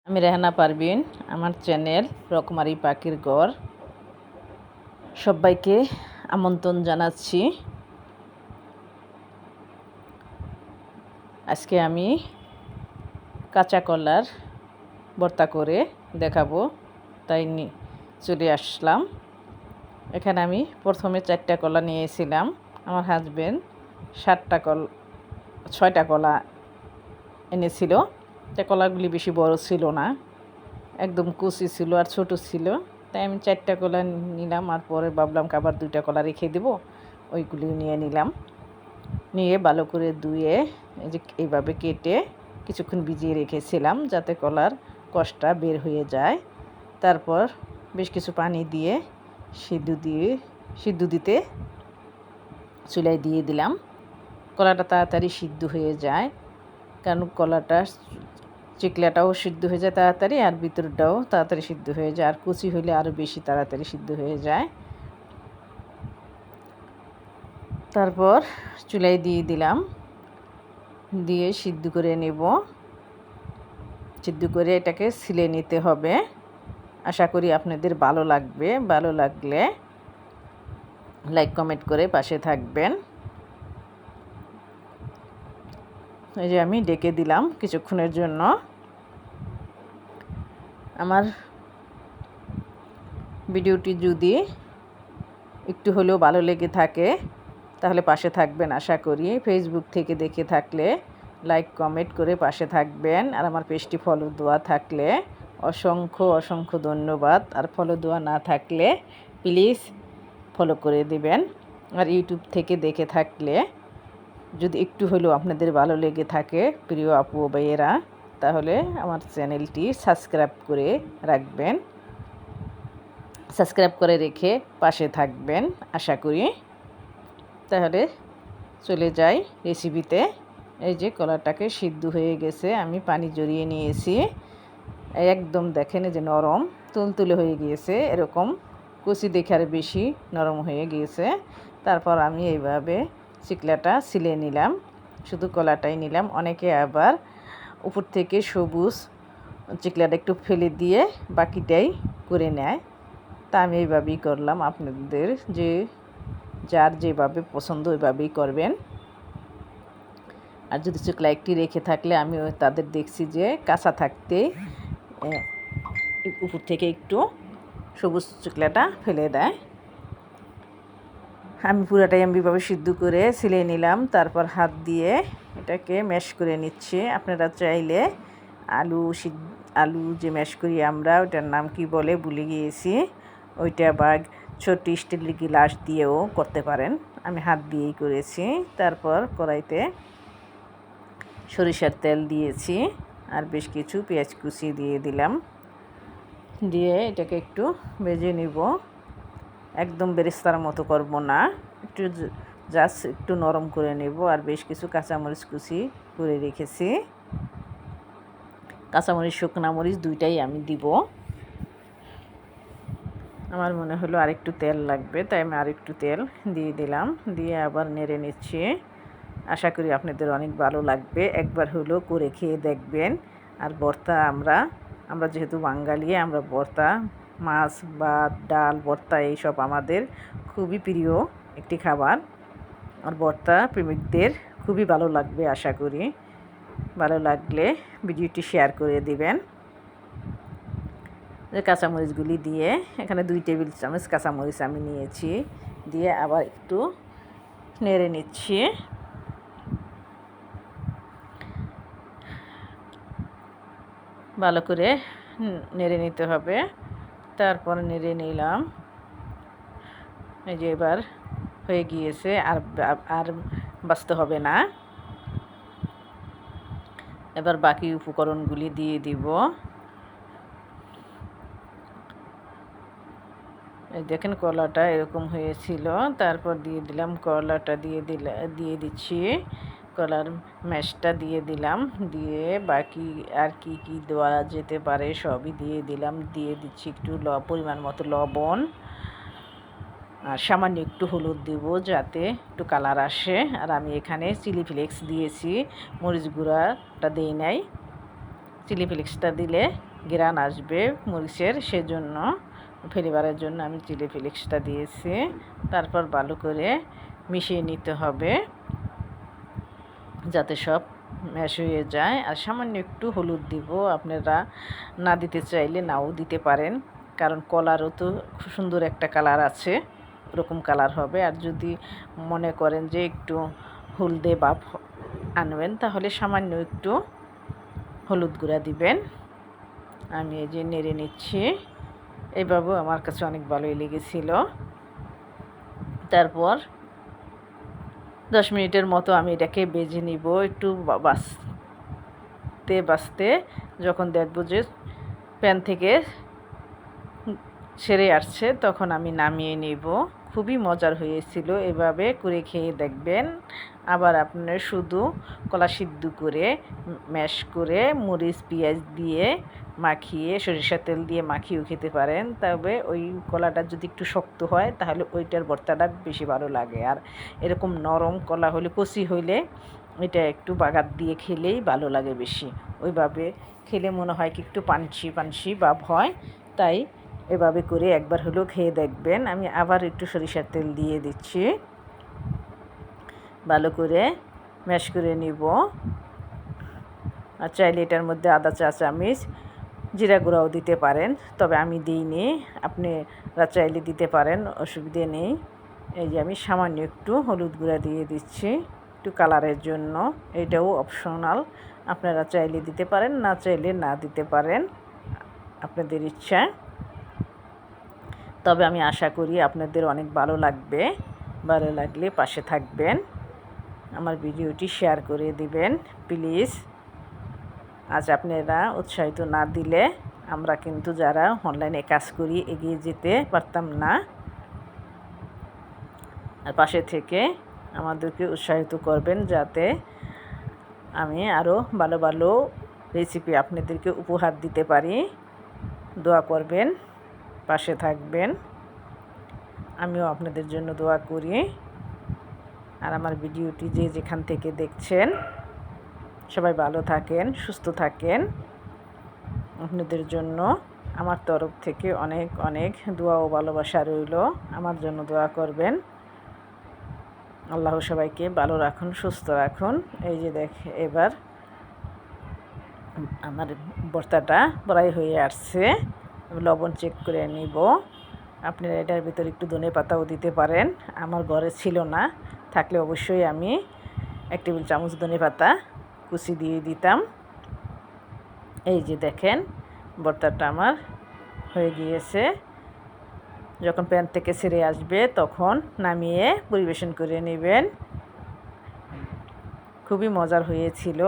আমি রেহানা পারভিন, আমার চ্যানেল রকমারি পাখির ঘর। সবাইকে আমন্ত্রণ জানাচ্ছি। আজকে আমি কাঁচা কলার ভর্তা করে দেখাবো, তাই চলে আসলাম। এখানে আমি প্রথমে 4টা কলা নিয়েছিলাম। আমার হাজবেন্ড 6টা কলা এনেছিল। তা কলাগুলি বেশি বড় ছিল না, একদম কুচি ছিল আর ছোট ছিল। তাই আমি 4টা কলা নিলাম, আর পরে ভাবলাম আবার 2টা কলা রেখে দেবো, ওইগুলি নিয়ে নিলাম। নিয়ে ভালো করে ধুয়ে এই যে এইভাবে কেটে কিছুক্ষণ ভিজিয়ে রেখেছিলাম যাতে কলার কষটা বের হয়ে যায়। তারপর বেশ কিছু পানি দিয়ে সিদ্ধ দিতে চুলায় দিয়ে দিলাম। কলাটা তাড়াতাড়ি সিদ্ধ হয়ে যায়, কারণ কলাটা চিকলাটাও সিদ্ধ হয়ে যায় তাড়াতাড়ি, আর ভিতরটাও তাড়াতাড়ি সিদ্ধ হয়ে যায়, আর কুচি হলে আরও বেশি তাড়াতাড়ি সিদ্ধ হয়ে যায়। তারপর চুলায় দিয়ে দিলাম, দিয়ে সিদ্ধ করে নেব। সিদ্ধ করে এটাকে ছিলে নিতে হবে। আশা করি আপনাদের ভালো লাগবে। ভালো লাগলে লাইক কমেন্ট করে পাশে থাকবেন। এই যে আমি ডেকে দিলাম কিছুক্ষণের জন্য। আমার ভিডিওটি যদি একটু হলেও ভালো লেগে থাকে তাহলে পাশে থাকবেন আশা করি। ফেসবুক থেকে দেখে থাকলে লাইক কমেন্ট করে পাশে থাকবেন, আর আমার পেজটি ফলো দেওয়া থাকলে অসংখ্য ধন্যবাদ। আর ফলো দেওয়া না থাকলে প্লিজ ফলো করে দিবেন। আর ইউটিউব থেকে দেখে থাকলে যদি একটু হলেও আপনাদের ভালো লেগে থাকে প্রিয় আপু ও ভাইয়েরা, তাহলে আমার চ্যানেলটি সাবস্ক্রাইব করে রাখবেন। সাবস্ক্রাইব করে রেখে পাশে থাকবেন আশা করি। তাহলে চলে যাই রেসিপিতে। এই যে কলাটাকে সিদ্ধ হয়ে গেছে, আমি পানি জড়িয়ে নিয়েছি। একদম দেখেন যে নরম তুলতুলে হয়ে গিয়েছে, এরকম কুচি দেখে আর বেশি নরম হয়ে গিয়েছে। তারপর আমি এইভাবে চিকলাটা ছিলে নিলাম, শুধু কলাটাই নিলাম। অনেকে আবার উপর থেকে সবুজ চিকলাটা একটু ফেলে দিয়ে বাকিটাই করে নেয়, তা আমি এইভাবেই করলাম। আপনাদের যার যেভাবে পছন্দ ওইভাবেই করবেন। আর যদি চিকলা একটি রেখে থাকলে আমি তাদের দেখছি যে কাঁচা থাকতে উপর থেকে একটু সবুজ চিকলাটা ফেলে দেয়। আমি পুরাটাই এমনিভাবে সিদ্ধ করে ছিলে নিলাম। তারপর হাত দিয়ে এটাকে ম্যাশ করে নিচ্ছি। আপনারা চাইলে আলু যে ম্যাশ করি আমরা, ওটার নাম কি বলে ভুলে গিয়েছি, ওইটা বা ছোট স্টিলের গ্লাস দিয়েও করতে পারেন। আমি হাত দিয়েই করেছি। তারপর কড়াইতে সরিষার তেল দিয়েছি, আর বেশ কিছু পেঁয়াজ কুচি দিয়ে দিলাম। দিয়ে এটাকে একটু ভেজে নিব। একদম বেরেস্তার মতো করব না, একটু জাস্ট একটু নরম করে নেব। আর বেশ কিছু কাঁচামরিচ কুচি করে রেখেছি। কাঁচামরিচ শুকনা মরিচ দুইটাই আমি দিব। আমার মনে হলো আরেকটু তেল লাগবে, তাই আমি আরেকটু তেল দিয়ে দিলাম। দিয়ে আবার নেড়ে নিচ্ছি। আশা করি আপনাদের অনেক ভালো লাগবে, একবার হলেও করে খেয়ে দেখবেন। আর ভর্তা আমরা যেহেতু বাঙালি, আমরা ভর্তা, মাছ বা ডাল ভর্তা এইসব আমাদের খুবই প্রিয় একটি খাবার। আর ভর্তা প্রেমিকদের খুবই ভালো লাগবে আশা করি। ভালো লাগলে ভিডিওটি শেয়ার করে দিবেন। কাঁচামরিচগুলি দিয়ে এখানে 2 টেবিল চামচ কাঁচামরিচ আমি নিয়েছি, দিয়ে আবার একটু নেড়ে নিচ্ছি। ভালো করে নেড়ে নিতে হবে। তারপর নেড়ে নিলাম। এই যে এবার হয়ে গিয়েছে, আর বাছতে হবে না। এবার বাকি উপকরণগুলি দিয়ে দিব। এই দেখেন কলাটা এরকম হয়েছিল। তারপর দিয়ে দিলাম কলাটা, দিয়ে দিচ্ছি কলার ম্যাশটা দিয়ে দিলাম। দিয়ে বাকি আর কি দেওয়া যেতে পারে সবই দিয়ে দিলাম। দিয়ে দিচ্ছি একটু পরিমাণ মতো লবণ, আর সামান্য একটু হলুদ দেব যাতে একটু কালার আসে। আর আমি এখানে চিলি ফ্লেক্স দিয়েছি, মরিচ গুঁড়াটা দিই নাই। চিলি ফ্লেক্সটা দিলে ঘ্রাণ আসবে মরিচের, সেজন্য ফ্লেভারের জন্য আমি চিলি ফ্লেক্সটা দিয়েছি। তারপর ভালো করে মিশিয়ে নিতে হবে যাতে সব ম্যাশ হয়ে যায়। আর সামান্য একটু হলুদ দিব, আপনারা না দিতে চাইলে নাও দিতে পারেন, কারণ কলারও তো খুব সুন্দর একটা কালার আছে, ওরকম কালার হবে। আর যদি মনে করেন যে একটু হলদে ভাব আনবেন তাহলে সামান্য একটু হলুদ গুঁড়া দিবেন। আমি এই যে নেড়ে নিচ্ছি, এইভাবেও আমার কাছে অনেক ভালোই লেগেছিল। তারপর 10 মিনিটের মতো আমি এটাকে ভেজে নিব। একটু বাছতে যখন দেখব যে প্যান থেকে ছেড়ে আসছে তখন আমি নামিয়ে নেব। খুবই মজার হয়েছিল, এভাবে করে খেয়ে দেখবেন। আবার আপনার শুধু কলা সিদ্ধ করে ম্যাশ করে মরিচ পেঁয়াজ দিয়ে মাখিয়ে সরিষার তেল দিয়ে মাখিয়েও খেতে পারেন। তবে ওই কলাটা যদি একটু শক্ত হয় তাহলে ওইটার ভর্তাটা বেশি ভালো লাগে। আর এরকম নরম কলা হলে, কচি হইলে এটা একটু বাগার দিয়ে খেলেই ভালো লাগে বেশি। ওইভাবে খেলে মনে হয় কি একটু পানসি পানসি ভাব হয়, তাই এভাবে করে একবার হলেও খেয়ে দেখবেন। আমি আবার একটু সরিষার তেল দিয়ে দিচ্ছি, ভালো করে ম্যাশ করে নিব। আর চাইলে এটার মধ্যে আদা চা চামচ জিরা গুঁড়াও দিতে পারেন, তবে আমি দিইনি, আপনারা চাইলে দিতে পারেন, অসুবিধে নেই। এই যে আমি সামান্য একটু হলুদ গুঁড়া দিয়ে দিচ্ছি একটু কালারের জন্য, এটাও অপশনাল, আপনারা চাইলে দিতে পারেন, না চাইলে না দিতে পারেন, আপনাদের ইচ্ছা। তবে আমি আশা করি আপনাদের অনেক ভালো লাগবে। ভালো লাগলে পাশে থাকবেন, আমার ভিডিওটি শেয়ার করে দিবেন প্লিজ। আজ আপনারা উৎসাহিত না দিলে আমরা কিন্তু যারা অনলাইনে কাজ করি এগিয়ে যেতে পারতাম না। আর পাশে থেকে আমাদেরকে উৎসাহিত করবেন যাতে আমি আরও ভালো ভালো রেসিপি আপনাদেরকে উপহার দিতে পারি। দোয়া করবেন, পাশে থাকবেন, আমিও আপনাদের জন্য দোয়া করি। আর আমার ভিডিওটি যে যেখান থেকে দেখছেন সবাই ভালো থাকেন, সুস্থ থাকেন। আপনাদের জন্য আমার তরফ থেকে অনেক অনেক দোয়া ও ভালোবাসা রইল। আমার জন্য দোয়া করবেন। আল্লাহ সবাইকে ভালো রাখুন, সুস্থ রাখুন। এই যে এবার আমার ভর্তাটা প্রায় হয়ে আসছে, লবণ চেক করে নিব। আপনারা এটার ভিতরে একটু ধনেপাতাও দিতে পারেন, আমার ঘরে ছিল না, থাকলে অবশ্যই আমি 1 টেবিল চামচ ধনেপাতা কুচি দিয়ে দিতাম। এই যে দেখেন ভর্তাটা আমার হয়ে গিয়েছে। যখন প্যান থেকে ছেড়ে আসবে তখন নামিয়ে পরিবেশন করে নেবেন। খুবই মজার হয়েছিল।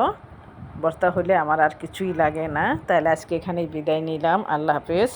ভর্তা হলে আমার আর কিছুই লাগে না। তাহলে আজকে এখানেই বিদায় নিলাম। আল্লাহ হাফেজ।